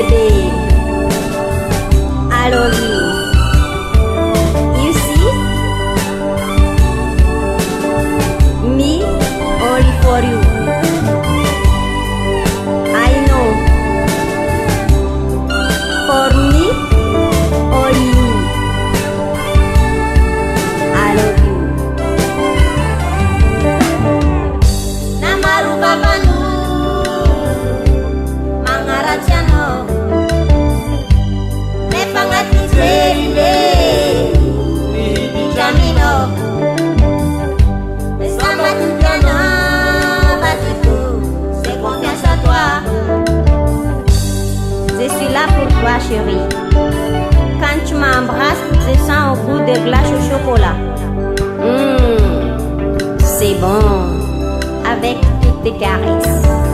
bébé. I love you. You see? Me, only for you. I know. For me, only you. I love you. Namaru babanu, mangaratiano. Je suis là pour toi, chérie. Quand tu m'embrasses, je sens au goût de glace au chocolat. C'est bon, avec toutes tes caresses.